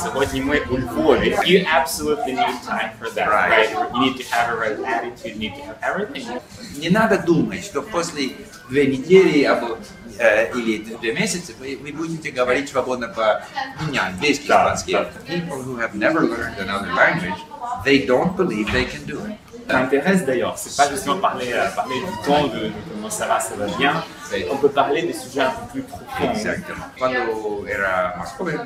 Сьогодні ми у Львові. You absolutely need time for that, right? You need to have a right attitude, you need to have everything. Не надо думать, что после 2 недели или 2 месяца вы будете говорить свободно по-немецки, испански. People who have never learned another language, they don't believe they can do it. Ça m'intéresse d'ailleurs, c'est pas justement parler du temps, de comment ça va bien. On peut parler des sujets un peu plus profonds. Exactement. Cuando era más joven,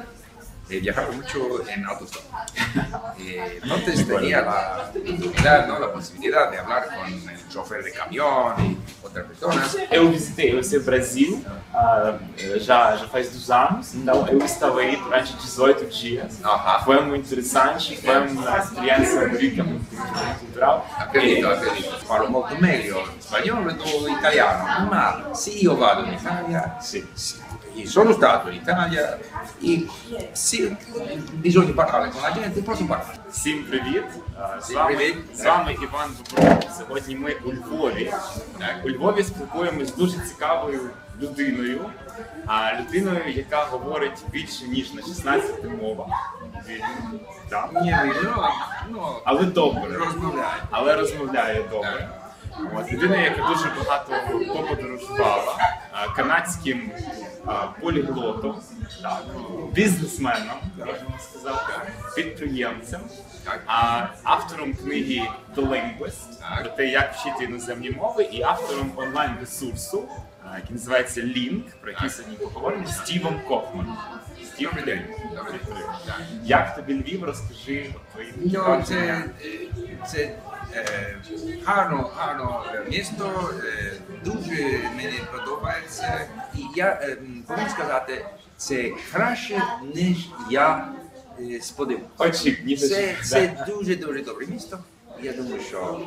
viajaba mucho en autostop. Entonces tenía la oportunidad, ¿no? La posibilidad de hablar con el chofer de camión y otras personas. Eu visitei o Brasil já faz 2 anos, então eu estava aí durante 18 dias. Foi muito interessante, foi uma experiência rica, muito cultural. Acredito. Parlo molto meglio spagnolo do italiano, ma se io vado in Italia, sono stato in Italia e se bisogna parlare con la gente, posso parlare. Всім привіт! З вами Іван Бобров. Сьогодні ми у Львові. У Львові спілкуємося з дуже цікавою людиною, яка говорить більше ніж на 16 мовах. Але добре. Але розмовляє добре. Людина, яка дуже багато поподорожувала, канадським поліглотом, бізнесменом, можна сказати, підприємцем, автором книги The Linguist, про те, як вчити іноземні мови, і автором онлайн-ресурсу, який називається Link, про який сьогодні поговоримо, Стівом Кофманом. Стів, привіт. Як тобі Львів? Розкажи твої враження. Це гарно місто, дуже мені подобається, і я повинен сказати, це краще, ніж я сподівався. Це дуже добре місто. Я думаю, що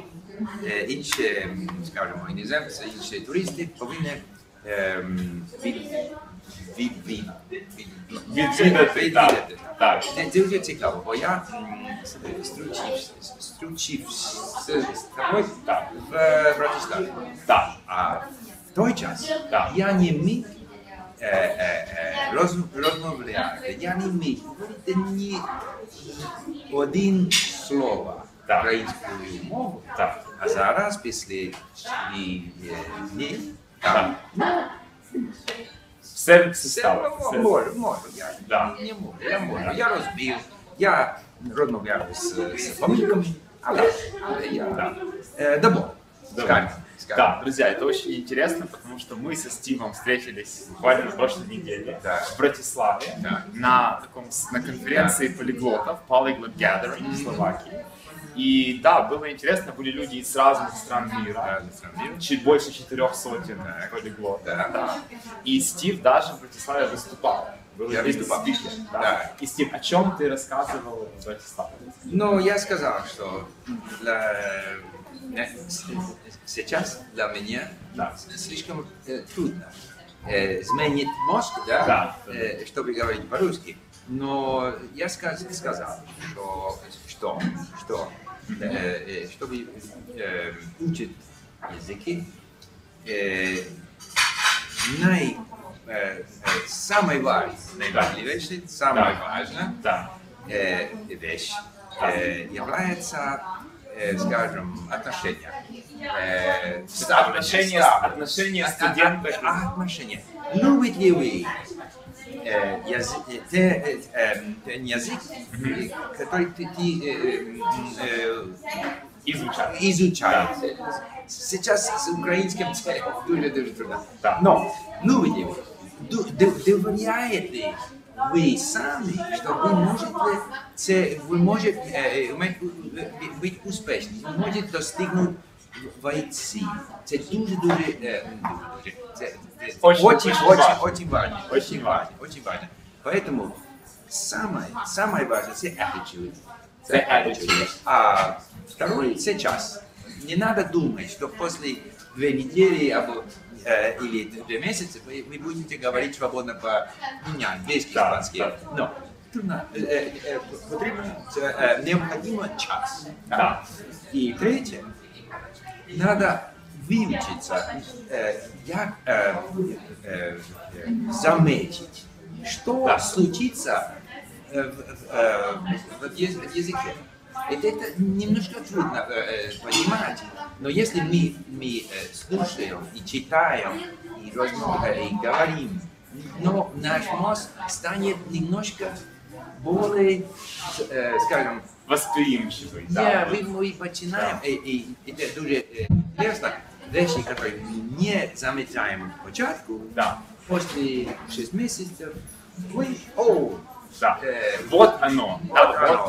інші, скажімо, іноземці, інші туристи повинні відвідати. Це дуже цікаво, бо я стручився в Братиславі. А в той час я не міг розмовляти, я не міг говорити ні один слово українською мовою. А зараз, після днів, все стало. Можу. Я розбив, я розмовляв з помилками, але я добро. Да, друзья, это очень интересно, потому что мы со Стивом встретились буквально на прошлой неделе в Братиславе на конференции полиглотов, Polyglot Gathering в Словакии. И да, было интересно, были люди из разных стран мира, чуть больше 400 полиглотов. И Стив даже в Братиславе выступал. И Стив, о чем ты рассказывал в Братиславе? Ну, я сказал, что сейчас для меня слишком трудно изменить мозг, чтобы говорить по-русски. Но я сказал, что чтобы учить языки, самая важная вещь является, скажем, отношения. Отношения студентов. Отношения. Любите ли вы язык, который ты изучаешь? Сейчас с украинским дуже трудно. Но любите ли вы? Доверяете вы сами, что вы можете быть успешным, вы можете достигнуть войти. Это очень важно. Поэтому самое важное – это attitude. А второе – сейчас. Не надо думать, что после 2 недели или 2 месяца вы будете говорить свободно по-немецки, испански. Но необходимо час. И третье, надо выучиться, заметить, что случится в языке. Это немножко трудно понимать, но если мы слушаем и читаем, и говорим, но наш мозг станет немножко более, скажем, восприимчивый. Да, мы начинаем, и это дуже интересно, вещи, которые мы не замечаем в початку, после 6 месяцев, да. Вот оно.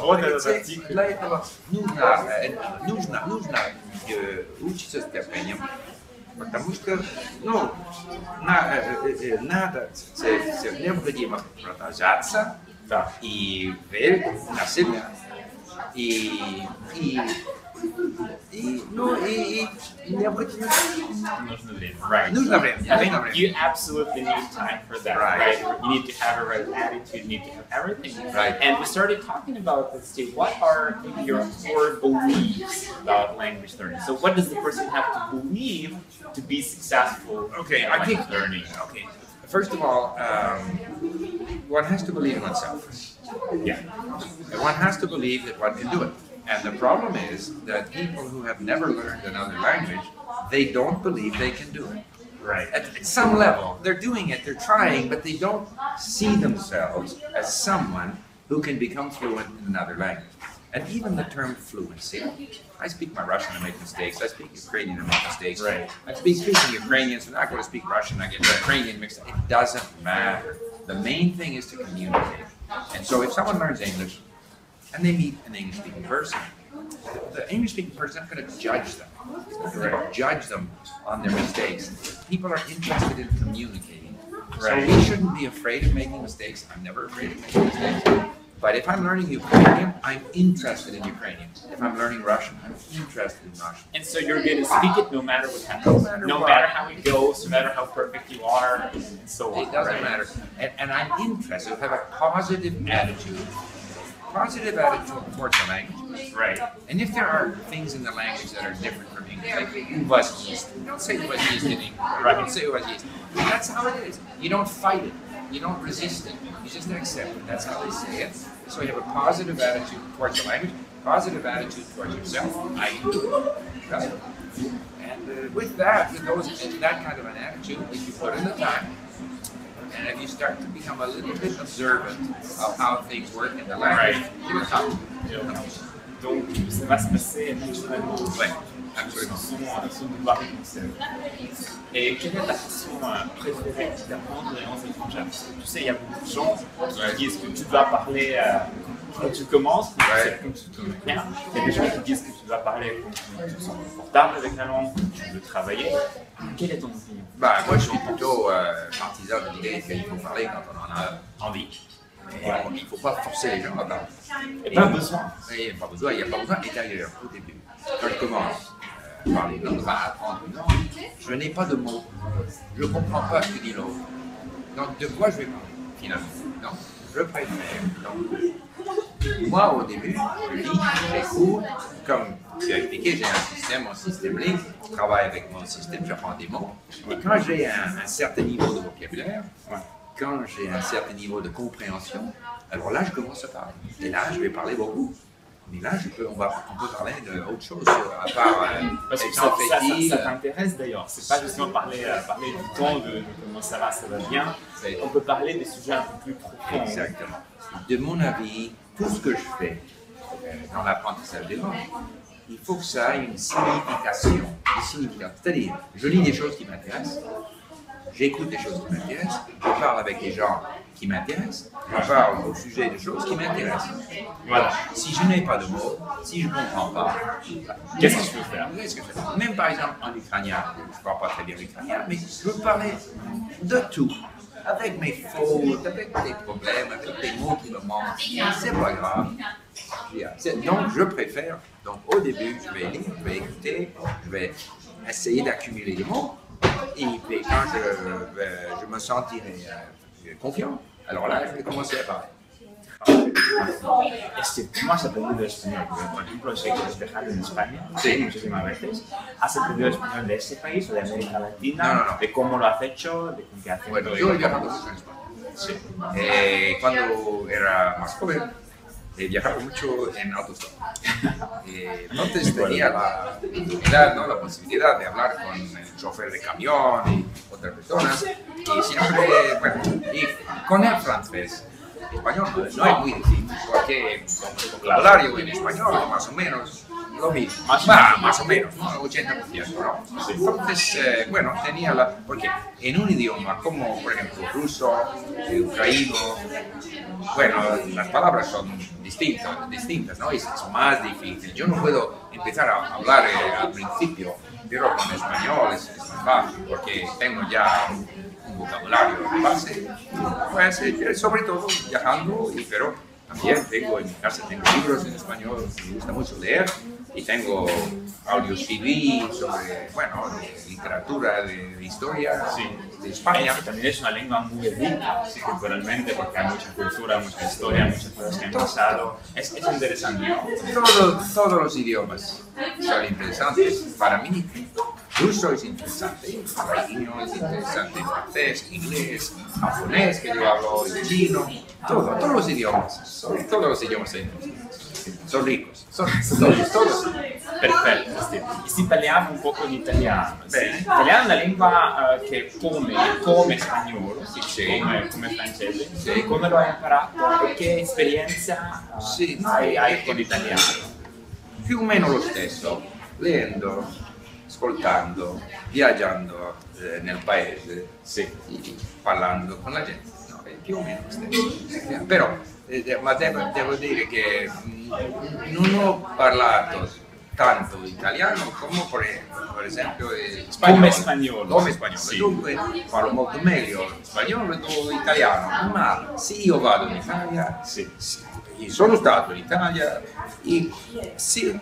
Вот этот артикль. Для этого нужно учиться с терпением, потому что надо необходимо продолжаться и верить на себя. Необходимо. Нужно время. Right. Нужно время. You absolutely need time for that, right? You need to have a right attitude, you need to have everything. Right. And we started talking about this, Steve. What are your core beliefs about language learning? So what does the person have to believe to be successful in language learning? Okay. First of all, one has to believe in oneself. Yeah. One has to believe that one can do it. And the problem is that people who have never learned another language, they don't believe they can do it. Right. At some level, they're doing it, they're trying, but they don't see themselves as someone who can become fluent in another language. And even the term fluency, I speak my Russian and make mistakes, I speak Ukrainian and make mistakes. Right. I speak Ukrainian, so I'm not going to speak Russian, I get Ukrainian mixed up. It doesn't matter. The main thing is to communicate. And so if someone learns English, and they meet an English-speaking person, the English-speaking person is not going to judge them. He's not going to judge them on their mistakes. People are interested in communicating. Right. So we shouldn't be afraid of making mistakes. I'm never afraid of making mistakes. But if I'm learning Ukrainian, I'm interested in Ukrainian. If I'm learning Russian, I'm interested in Russian. And so you're going to speak it no matter what happens. No matter how it goes, no matter how perfect you are, and so on. It doesn't matter. And I'm interested. I have a positive attitude towards the language. Right. And if there are things in the language that are different from English, like was don't say was in English, right? Say was yeast. That's how it is. You don't fight it. You don't resist it. You just accept it. That's how they say it. So you have a positive attitude towards the language, positive attitude towards yourself. I do it. Right? And with that kind of an attitude, if you put in the time, and if you start to become a little bit observant of how things work in the language, you will come. Donc, ça va se passer naturellement. Ouais, absolument. Son devoir de conseil. Et quelle est ta façon préférée d'apprendre les langues étrangères? Parce que tu sais, il y a beaucoup de gens qui disent que tu dois parler quand tu commences, quand tu te connais bien. Il y a des gens qui disent que tu dois parler quand tu te sens confortable avec la langue, quand tu veux travailler. Quelle est ton opinion? Moi, je suis plutôt partisan de l'idée qu'il faut parler quand on en a envie. Il ne faut pas forcer les gens à parler. Il n'y a pas besoin. Il n'y a pas besoin. Et d'ailleurs, au début, quand je commence à parler une langue, à apprendre une langue, je n'ai pas de mots. Je ne comprends pas ce que dit l'autre. Donc, de quoi je vais parler, finalement? Donc, je préfère. Donc, moi, au début, je lis, j'écoute, comme tu as expliqué, j'ai mon système libre, je travaille avec mon système, j'apprends des mots. Et quand j'ai un certain niveau de vocabulaire, quand j'ai un certain niveau de compréhension, alors là, je commence à parler. Et là, je vais parler beaucoup. Mais là, on peut parler d'autre chose, à part parce que ça t'intéresse d'ailleurs. C'est pas justement parler du temps, de comment ça va bien. On peut parler des sujets un peu plus profonds. Exactement. De mon avis, tout ce que je fais dans l'apprentissage des langues, il faut que ça ait une signification. C'est-à-dire, je lis des choses qui m'intéressent, j'écoute des choses qui m'intéressent, je parle avec des gens qui m'intéressent, je parle au sujet de choses qui m'intéressent. Voilà. Si je n'ai pas de mots, si je ne comprends pas, qu'est-ce que je peux faire? Même par exemple en ukrainien, je ne parle pas très bien l'ukrainien, mais je veux parler de tout. Avec mes fautes, avec des problèmes, avec des mots qui me manquent, c'est pas grave. Donc je préfère, au début, je vais lire, je vais écouter, je vais essayer d'accumuler des mots. Et puis quand je me sentirai confiant, alors là, je vais commencer à parler. ¿Has aprendido español? Porque, por ejemplo, sé que has viajado en España muchísimas veces. ¿Has aprendido español de ese país o de América Latina? No. ¿De cómo lo has hecho? ¿De con qué acento? Bueno, yo he viajado mucho en España. Sí. Cuando era más joven, viajaba mucho en autostop. Entonces tenía la oportunidad, ¿no? La posibilidad de hablar con el chofer de camión y otras personas. Y siempre, bueno, y con el francés. Español no es muy difícil, porque el vocabulario en español es más o menos lo mismo, más o menos, ¿no? 80%, ¿no? Sí. Entonces, bueno, tenía porque en un idioma como, por ejemplo, ruso, ucraniano, bueno, las palabras son distintas, ¿no? Es más difícil. Yo no puedo empezar a hablar al principio, pero con español es más fácil, porque tengo ya un vocabulario de base, pues sobre todo viajando, pero también en mi casa tengo libros en español, me gusta mucho leer, y tengo audio CD sobre, bueno, de literatura, de historia, sí, de España. También es una lengua muy rica, sí, culturalmente, porque hay mucha cultura, mucha historia, muchas cosas que han pasado. Es interesante, ¿no? Todos los idiomas son interesantes. Para mí, ruso es interesante, ucraniano es interesante, francés, inglés, japonés, que yo hablo, chino, todos los idiomas son interesantes. Sono ricco, sono Perfetto, sì. E si parliamo un po' di italiano. Bene. L'italiano è una lingua che come spagnolo, sì, come francese, sì. Come lo hai imparato e che esperienza sì, hai con l'italiano? Più o meno lo stesso, leendo, ascoltando, viaggiando nel paese, sì, parlando con la gente, no, è più o meno lo stesso. Però ma devo dire che non ho parlato tanto italiano come per esempio spagnolo. Come spagnolo. Sì. Dunque parlo molto meglio spagnolo che italiano, ma se io vado in Italia, sì, sono stato in Italia e se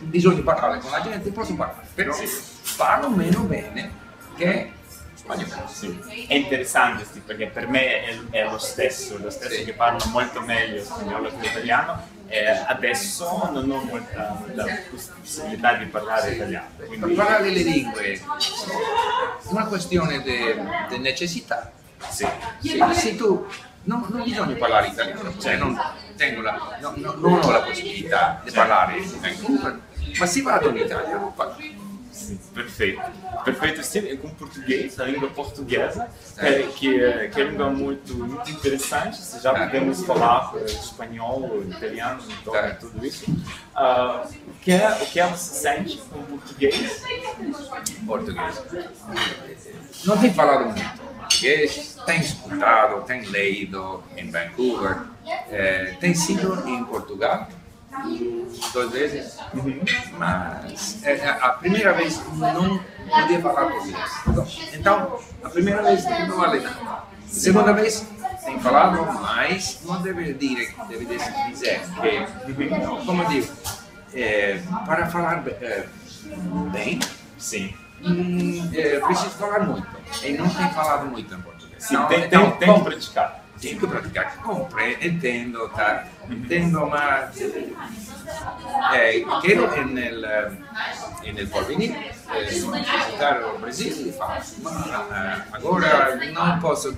bisogna parlare con la gente posso parlare, però parlo meno bene che sì. È interessante perché per me è lo stesso sì, che parlo molto meglio spagnolo che italiano e adesso non ho molta possibilità di parlare italiano. Quindi... Parlare le lingue è una questione di necessità. Sì. Se tu non bisogna parlare italiano, cioè non ho la possibilità di parlare in Vancouver, ma se vado in Italia parlo. Sim, perfeito Steve, com português, a língua portuguesa, que é uma língua muito interessante, já podemos falar espanhol, italiano, tudo isso. O que você sente com português? Português. Não tenho falado muito português, tenho escutado, tenho lido em Vancouver, tenho sido em Portugal 2 vezes, mas a primeira vez não podia falar português. Então, a primeira vez não vale nada. A segunda vez tem falado, mas não deve dizer que, como eu digo, para falar bem, sim, preciso falar muito. E não tenho falado muito em português. Sim, tem que praticar. Tenho que praticar, entendo, tá? Entendo, mas quero nel porvenir visitare il Brasile e falo, ma agora não posso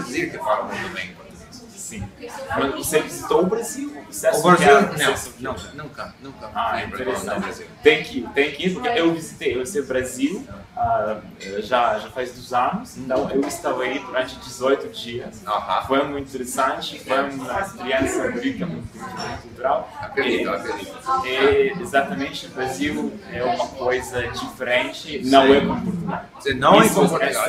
dizer que falo muito bem português. Sim. Mas você visitou o Brasil? O Brasil? Não, nunca. Interessante. Tem que ir, porque eu visitei o Brasil já faz 2 anos, então eu estava aí durante 18 dias. Foi muito interessante, foi uma experiência rica, muito cultural. Acredito. E exatamente, o Brasil é uma coisa diferente, não é como Portugal. Não é como Portugal.